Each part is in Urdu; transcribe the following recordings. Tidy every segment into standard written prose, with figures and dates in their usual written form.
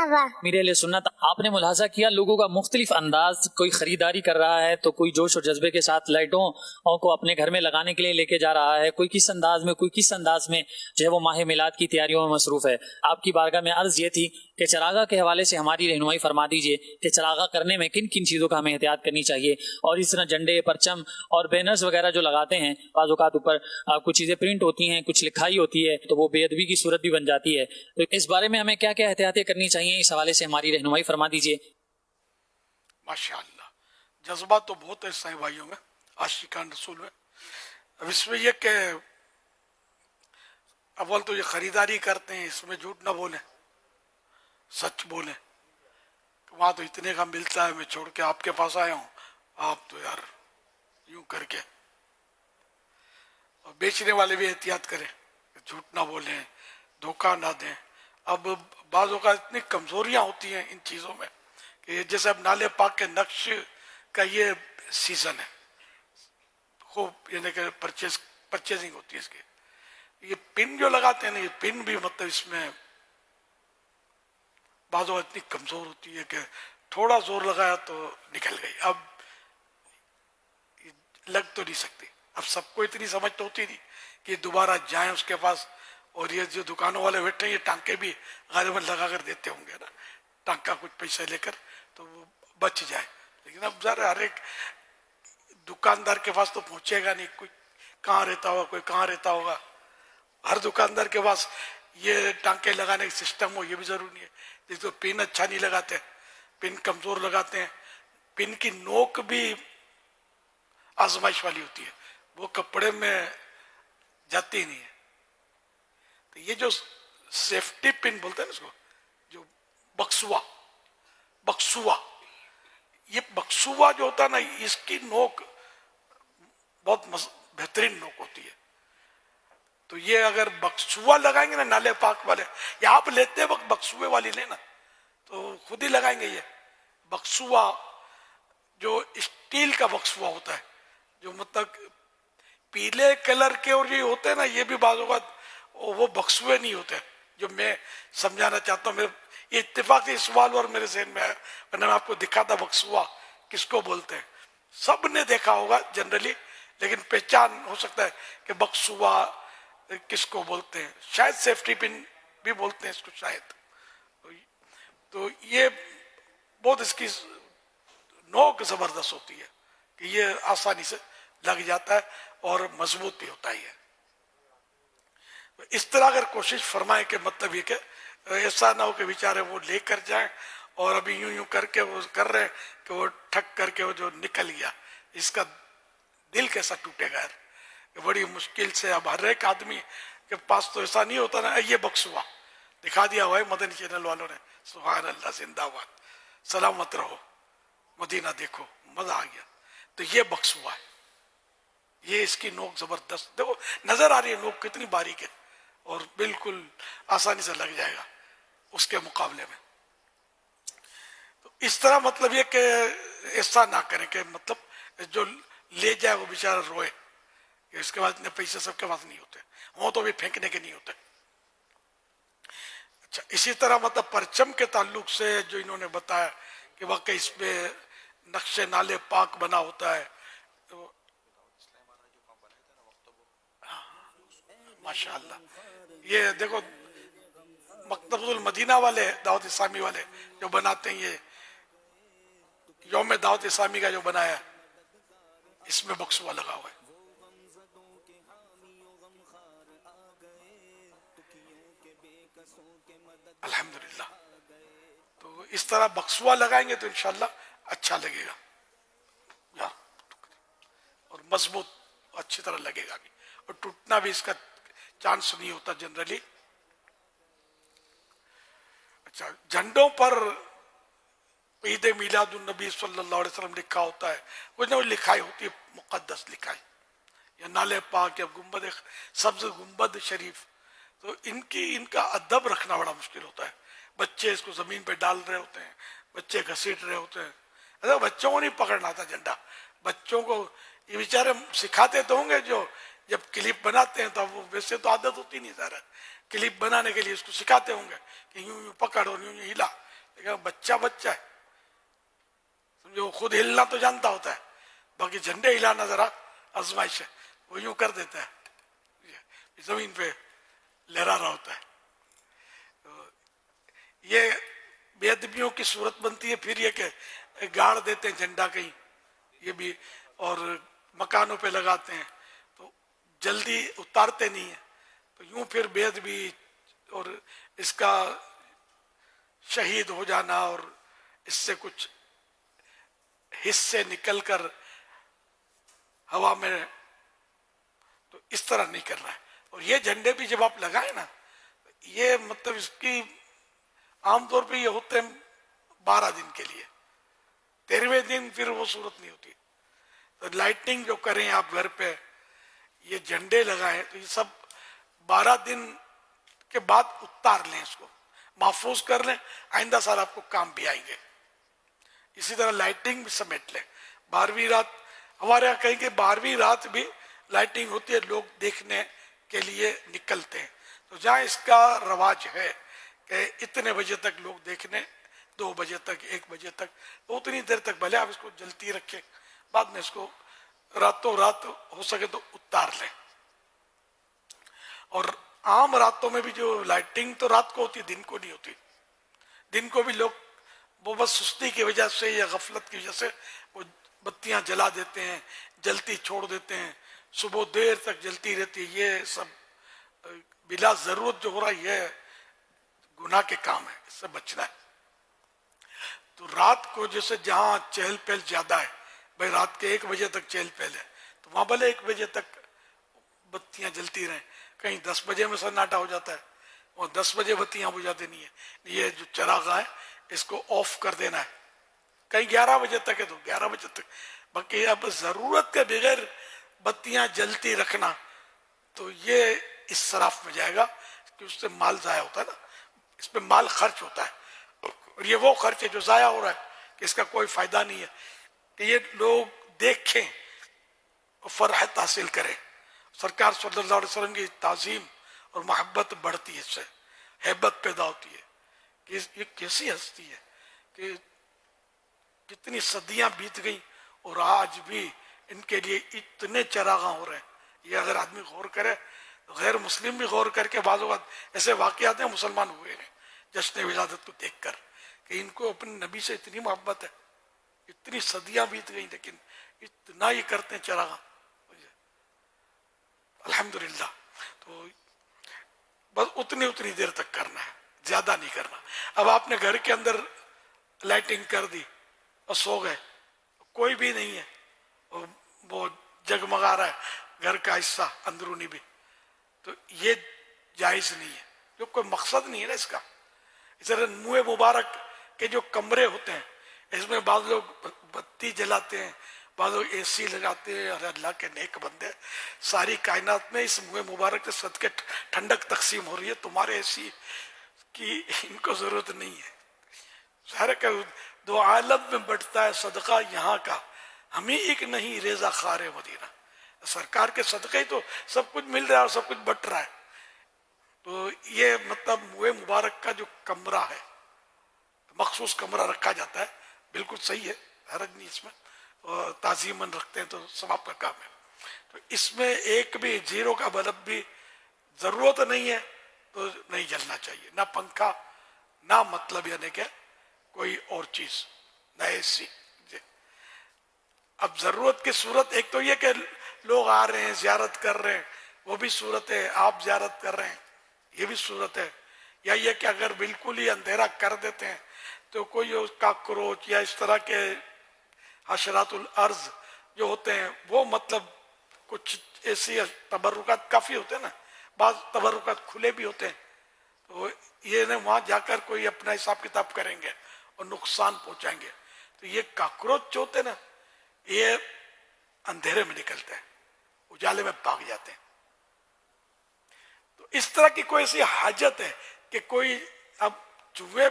مرحبا. میرے اہل سنت، آپ نے ملاحظہ کیا لوگوں کا مختلف انداز، کوئی خریداری کر رہا ہے تو کوئی جوش اور جذبے کے ساتھ لائٹوں کو اپنے گھر میں لگانے کے لیے لے کے جا رہا ہے، کوئی کس انداز میں، کوئی کس انداز میں جو ہے وہ ماہ میلاد کی تیاریوں میں مصروف ہے. آپ کی بارگاہ میں عرض یہ تھی کہ چراغاں کے حوالے سے ہماری رہنمائی فرما دیجئے کہ چراغاں کرنے میں کن کن چیزوں کا ہمیں احتیاط کرنی چاہیے، اور اس طرح جھنڈے، پرچم اور بینرز وغیرہ جو لگاتے ہیں، بعض اوقات اوپر کچھ چیزیں پرنٹ ہوتی ہیں، کچھ لکھائی ہوتی ہے تو وہ بے ادبی کی صورت بھی بن جاتی ہے. تو اس بارے میں ہمیں کیا کیا احتیاطیں کرنی چاہیے، اس حوالے سے ہماری رہنمائی فرما دیجئے. ماشاءاللہ، جذبات تو بہت ایسا ہے بھائیوں میں، عاشقان رسول میں. اب اس میں یہ کہ اول تو یہ خریداری کرتے ہیں، اس میں جھوٹ نہ بولیں، سچ بولیں. وہاں تو اتنے کا ملتا ہے، میں چھوڑ کے آپ کے پاس آیا ہوں، آپ تو یار یوں کر کے. اور بیچنے والے بھی احتیاط کریں، جھوٹ نہ بولیں، دھوکہ نہ دیں. اب بعض اوقات اتنی کمزوریاں ہوتی ہیں ان چیزوں میں کہ جیسے اب نالے پاک کے نقش کا یہ سیزن ہے، خوب یعنی کہ پرچیزنگ ہوتی ہے اس کی. یہ پن جو لگاتے ہیں نا، یہ پن بھی مطلب اس میں بعض اوقات اتنی کمزور ہوتی ہے کہ تھوڑا زور لگایا تو نکل گئی. اب لگ تو نہیں سکتی. اب سب کو اتنی سمجھ تو ہوتی نہیں کہ دوبارہ جائیں اس کے پاس. اور یہ جو دکانوں والے بیٹھے ہیں، یہ ٹانکے بھی غالباً لگا کر دیتے ہوں گے نا، ٹانکا کچھ پیسے لے کر تو وہ بچ جائے. لیکن اب ذرا ہر ایک دکاندار کے پاس تو پہنچے گا نہیں، کوئی کہاں رہتا ہوگا، کوئی کہاں رہتا ہوگا. ہر دکاندار کے پاس یہ ٹانکے لگانے کا سسٹم ہو یہ بھی ضروری ہے. جس کو پن اچھا نہیں لگاتے، پن کمزور لگاتے ہیں، پن کی نوک بھی آزمائش والی ہوتی ہے، وہ کپڑے میں جاتی نہیں ہے. تو یہ جو سیفٹی پن بولتے ہیں نا اس کو، جو بکسوا، یہ بکسوا جو ہوتا ہے نا، اس کی نوک بہت بہترین نوک ہوتی ہے. تو یہ اگر بکسوا لگائیں گے نا نالے پاک والے، یا آپ لیتے وقت بکسوے والی لینا تو خود ہی لگائیں گے. یہ بکسوا جو اسٹیل کا بکسوا ہوتا ہے، جو مطلب پیلے کلر کے اور یہ ہوتے ہیں نا، یہ بھی بعض اوقات وہ بکسوے نہیں ہوتے. جو میں سمجھانا چاہتا ہوں، یہ اتفاقی سوال اور میرے ذہن میں آیا، ورنہ میں آپ کو دکھاتا بکسوا کس کو بولتے ہیں. سب نے دیکھا ہوگا جنرلی، لیکن پہچان ہو سکتا ہے کہ بکسوا کس کو بولتے ہیں. شاید سیفٹی پن بھی بولتے ہیں اس کو شاید. تو یہ بہت اس کی نوک زبردست ہوتی ہے کہ یہ آسانی سے لگ جاتا ہے اور مضبوط بھی ہوتا ہے. اس طرح اگر کوشش فرمائیں کہ مطلب یہ کہ ایسا نہ ہو کہ بیچارے وہ لے کر جائیں اور ابھی یوں یوں کر کے وہ کر رہے کہ وہ ٹھک کر کے وہ جو نکل گیا، اس کا دل کیسا ٹوٹے گا یار. بڑی مشکل سے اب ہر ایک آدمی کے پاس تو ایسا نہیں ہوتا نا. یہ بکسوا دکھا دیا ہوا ہے مدنی چینل والوں نے. سبحان اللہ، زندہ باد، سلامت رہو، مدینہ دیکھو، مزہ آ گیا. تو یہ بکسوا ہے، یہ اس کی نوک زبردست، دیکھو نظر آ رہی ہے نوک کتنی باریک ہے، اور بالکل آسانی سے لگ جائے گا اس کے مقابلے میں. تو اس طرح مطلب یہ کہ ایسا نہ کریں کہ مطلب جو لے جائے وہ بیچارہ روئے کہ اس کے بعد اتنے پیسے سب کے پاس نہیں ہوتے، وہ تو بھی پھینکنے کے نہیں ہوتے. اچھا، اسی طرح مطلب پرچم کے تعلق سے جو انہوں نے بتایا کہ واقعی اس میں نقش نالے پاک بنا ہوتا ہے. تو ماشاءاللہ یہ دیکھو مکتبۃ المدینہ والے دعوت اسلامی والے جو بناتے ہیں، یہ یوم دعوت اسلامی کا جو بنایا اس میں بکسوا لگا ہوا ہے. الحمدللہ. تو اس طرح بکسوا لگائیں گے تو انشاءاللہ اچھا لگے گا اور مضبوط اچھی طرح لگے گا بھی، اور ٹوٹنا بھی اس کا چانس نہیں ہوتا جنرلی. اچھا، جھنڈوں پر عید میلاد النبی صلی اللہ علیہ وسلم لکھا ہوتا ہے، کچھ نہ کچھ لکھائی ہوتی ہے، مقدس لکھائی، یا نالے پاک یا گنبد، سبز گنبد شریف. تو ان کا ادب رکھنا بڑا مشکل ہوتا ہے. بچے اس کو زمین پہ ڈال رہے ہوتے ہیں، بچے گھسیٹ رہے ہوتے ہیں. اچھا، بچوں کو نہیں پکڑنا آتا جھنڈا. بچوں کو یہ بیچارے سکھاتے تو ہوں گے، جو جب کلپ بناتے ہیں تو وہ ویسے تو عادت ہوتی نہیں ذرا، کلپ بنانے کے لیے اس کو سکھاتے ہوں گے کہ یوں یوں پکڑ اور یوں یوں ہلا. لیکن بچہ بچہ ہے، سمجھو خود ہلنا تو جانتا ہوتا ہے، باقی جھنڈے ہلانا ذرا آزمائش ہے، وہ یوں کر دیتا ہے، زمین پہ لہرا رہا ہوتا ہے. یہ بے ادبیوں کی صورت بنتی ہے. پھر یہ کہ گاڑ دیتے ہیں جھنڈا کہیں، یہ بھی، اور مکانوں پہ لگاتے ہیں تو جلدی اتارتے نہیں ہیں، تو یوں پھر بے ادبی اور اس کا شہید ہو جانا اور اس سے کچھ حصے نکل کر ہوا میں، تو اس طرح نہیں کرنا ہے. اور یہ جھنڈے بھی جب آپ لگائیں نا، یہ مطلب اس کی عام طور پہ یہ ہوتے ہیں 12 دن کے لیے، 13ویں دن پھر وہ صورت نہیں ہوتی. تو لائٹنگ جو کریں آپ گھر پہ، یہ جھنڈے لگائیں، تو یہ سب 12 دن کے بعد اتار لیں، اس کو محفوظ کر لیں، آئندہ سال آپ کو کام بھی آئیں گے. اسی طرح لائٹنگ بھی سمیٹ لیں. 12ویں رات ہمارے یہاں کہیں کہ 12ویں رات بھی لائٹنگ ہوتی ہے، لوگ دیکھنے کے لیے نکلتے ہیں. تو جہاں اس کا رواج ہے کہ اتنے بجے تک لوگ دیکھنے، 2 بجے تک، 1 بجے تک، تو اتنی دیر تک بھلے آپ اس کو جلتی رکھیں، بعد میں اس کو راتوں رات ہو سکے تو اتار لیں. اور عام راتوں میں بھی جو لائٹنگ تو رات کو ہوتی، دن کو نہیں ہوتی. دن کو بھی لوگ وہ بس سستی کی وجہ سے یا غفلت کی وجہ سے وہ بتیاں جلا دیتے ہیں، جلتی چھوڑ دیتے ہیں، صبح دیر تک جلتی رہتی ہے. یہ سب بلا ضرورت جو ہو رہا ہے، یہ گناہ کے کام ہے، اس سے بچنا ہے. تو رات کو جیسے جہاں چہل پہل زیادہ ہے، بھائی رات کے 1 بجے تک چہل پہل ہے، تو وہاں بھلے 1 بجے تک بتیاں جلتی رہیں. کہیں 10 بجے میں سناٹا ہو جاتا ہے، اور 10 بجے بتیاں بجھا دینی ہے. یہ جو چراغ ہے اس کو آف کر دینا ہے. کہیں 11 بجے تک ہے تو 11 بجے تک. باقی اب ضرورت کے بغیر بتیاں جلتی رکھنا تو یہ اسراف میں جائے گا، کہ اس سے مال ضائع ہوتا ہے نا، اس پہ مال خرچ ہوتا ہے، اور یہ وہ خرچ ہے جو ضائع ہو رہا ہے، کہ اس کا کوئی فائدہ نہیں ہے. کہ یہ لوگ دیکھیں اور فرحت حاصل کریں. سرکار صلی اللہ علیہ وسلم کی تعظیم اور محبت بڑھتی ہے، اس سے ہیبت پیدا ہوتی ہے کہ یہ کیسی ہستی ہے کہ کتنی صدیاں بیت گئیں اور آج بھی ان کے لیے اتنے چراغاں ہو رہے ہیں. یہ اگر آدمی غور کرے، غیر مسلم بھی غور کر کے، بعض اوقات ایسے واقعات ہیں مسلمان ہوئے ہیں جشن ولادت کو دیکھ کر، کہ ان کو اپنے نبی سے اتنی محبت ہے، اتنی صدیاں بیت گئیں لیکن اتنا ہی کرتے ہیں چراغاں. الحمدللہ. تو بس اتنی دیر تک کرنا ہے، زیادہ نہیں کرنا. اب آپ نے گھر کے اندر لائٹنگ کر دی اور سو گئے، کوئی بھی نہیں ہے، وہ جگمگا رہا ہے گھر کا حصہ اندرونی بھی، تو یہ جائز نہیں ہے، جو کوئی مقصد نہیں ہے نا اس کا. اس طرح منہ مبارک کے جو کمرے ہوتے ہیں، اس میں بعض لوگ بتی جلاتے ہیں، بعض لوگ اے سی لگاتے ہیں. اور اللہ کے نیک بندے، ساری کائنات میں اس منہ مبارک سے صدقے ٹھنڈک تقسیم ہو رہی ہے، تمہارے اے سی کی ان کو ضرورت نہیں ہے. ظاہر ہے کہ 2 عالم میں بٹتا ہے صدقہ یہاں کا، ہم ہی ایک نہیں ریزہ خار مدینہ. سرکار کے صدقے ہی تو سب کچھ مل رہا ہے اور سب کچھ بٹ رہا ہے. تو یہ مطلب منہ مبارک کا جو کمرہ ہے، مخصوص کمرہ رکھا جاتا ہے، بالکل صحیح ہے، حرج نہیں اس میں، اور تعظیماً رکھتے ہیں تو ثواب کا کام ہے. تو اس میں ایک بھی 0 کا بلب بھی ضرورت نہیں ہے تو نہیں جلنا چاہیے، نہ پنکھا، نہ مطلب یعنی کہ کوئی اور چیز، نہ اے سی. اب ضرورت کی صورت ایک تو یہ کہ لوگ آ رہے ہیں زیارت کر رہے ہیں، وہ بھی صورت ہے. آپ زیارت کر رہے ہیں، یہ بھی صورت ہے. یا یہ کہ اگر بالکل ہی اندھیرا کر دیتے ہیں تو کوئی کاکروچ یا اس طرح کے حشرات الارض جو ہوتے ہیں، وہ مطلب کچھ ایسی تبرکات کافی ہوتے ہیں نا، بعض تبرکات کھلے بھی ہوتے ہیں، تو یہ نہیں وہاں جا کر کوئی اپنا حساب کتاب کریں گے اور نقصان پہنچائیں گے. تو یہ کاکروچ جو ہوتے ہیں نا، یہ اندھیرے میں نکلتے ہیں، اجالے میں بھاگ جاتے ہیں. تو اس طرح کی کوئی ایسی حاجت ہے کہ کوئی اب چوہے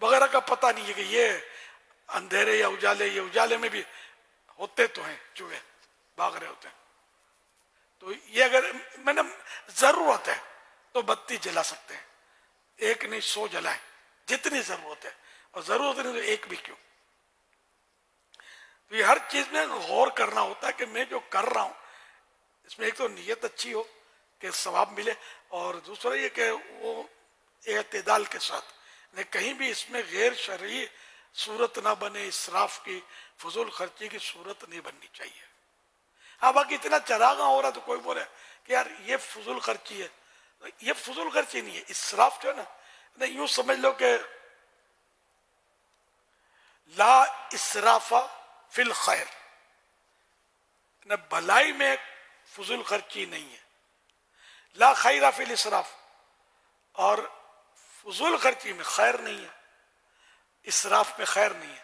وغیرہ کا پتہ نہیں ہے کہ یہ اندھیرے یا اجالے، یہ اجالے میں بھی ہوتے تو ہیں چوہے، بھاگ رہے ہوتے ہیں. تو یہ اگر میں نے ضرورت ہے تو بتی جلا سکتے ہیں، 1 نہیں 100 جلائیں جتنی ضرورت ہے. اور ضرورت نہیں تو ایک بھی کیوں. تو یہ ہر چیز میں غور کرنا ہوتا ہے کہ میں جو کر رہا ہوں اس میں ایک تو نیت اچھی ہو کہ ثواب ملے، اور دوسرا یہ کہ وہ اعتدال کے ساتھ، کہیں بھی اس میں غیر شرعی صورت نہ بنے، اسراف کی، فضول خرچی کی صورت نہیں بننی چاہیے. ہاں باقی اتنا چراغاں ہو رہا تو کوئی بولے کہ یار یہ فضول خرچی ہے، یہ فضول خرچی نہیں ہے، اسراف جو ہے نا، یوں سمجھ لو کہ لا اسراف فی الخیر، بھلائی میں فضول خرچی نہیں ہے. لا خیر فی الاسراف، اور فضول خرچی میں خیر نہیں ہے، اسراف میں خیر نہیں ہے.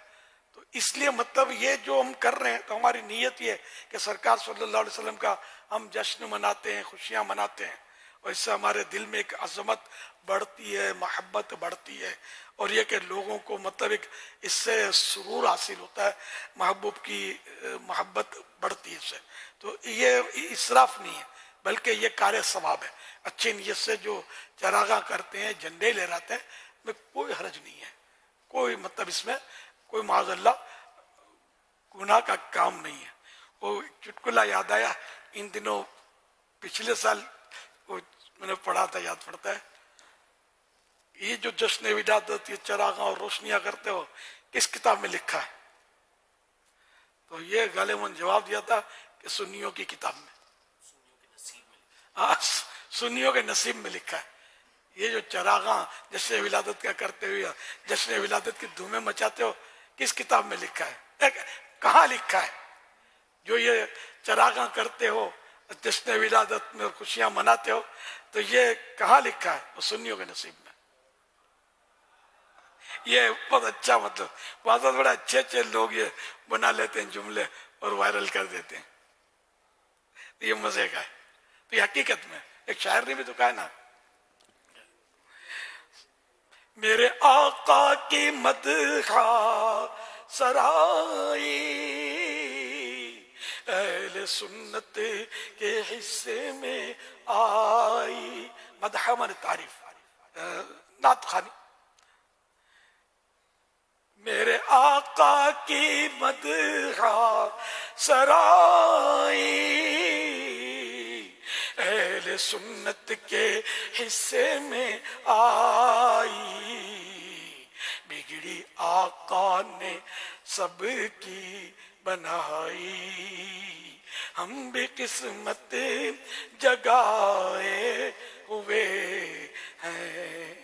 تو اس لیے مطلب یہ جو ہم کر رہے ہیں تو ہماری نیت یہ ہے کہ سرکار صلی اللہ علیہ وسلم کا ہم جشن مناتے ہیں، خوشیاں مناتے ہیں، اور اس سے ہمارے دل میں ایک عظمت بڑھتی ہے، محبت بڑھتی ہے، اور یہ کہ لوگوں کو مطلب ایک اس سے سرور حاصل ہوتا ہے، محبوب کی محبت بڑھتی ہے اس سے. تو یہ اسراف نہیں ہے بلکہ یہ کار ثواب ہے. اچھی نیت سے جو چراغاں کرتے ہیں، جھنڈے لہراتے ہیں، میں کوئی حرج نہیں ہے، کوئی مطلب اس میں کوئی معاذ اللہ گناہ کا کام نہیں ہے. وہ چٹکلا یاد آیا ان دنوں، پچھلے سال وہ میں نے پڑھا تھا، یاد پڑتا ہے، یہ جو جشن ولادت، یہ چراغاں اور روشنیاں کرتے ہو کس کتاب میں لکھا ہے؟ تو یہ غالباً جواب دیا تھا کہ سنیوں کی کتاب میں، سنیوں کے نصیب میں لکھا ہے. یہ جو چراغاں جشن ولادت کا کرتے ہوئے جشن ولادت کی دھومیں مچاتے ہو کس کتاب میں لکھا ہے؟ کہاں لکھا ہے؟ جو یہ چراغاں کرتے ہو، جشن ولادت میں خوشیاں مناتے ہو، تو یہ کہاں لکھا ہے؟ وہ سنیوں کے نصیب میں. یہ بہت اچھا، مطلب بہت بڑے اچھے اچھے لوگ یہ بنا لیتے ہیں جملے اور وائرل کر دیتے ہیں. یہ مزے کا ہے. تو یہ حقیقت میں ایک شاعر نے بھی تو کہا نا، میرے آقا کی مدح سرائی اہل سنت کے حصے میں آئی. مدح من تعریف، نعت خوانی. میرے آقا کی مدح سرائی اہل سنت کے حصے میں آئی. بگڑی آقا نے سب کی بنائی، ہم بھی قسمت جگائے ہوئے ہیں.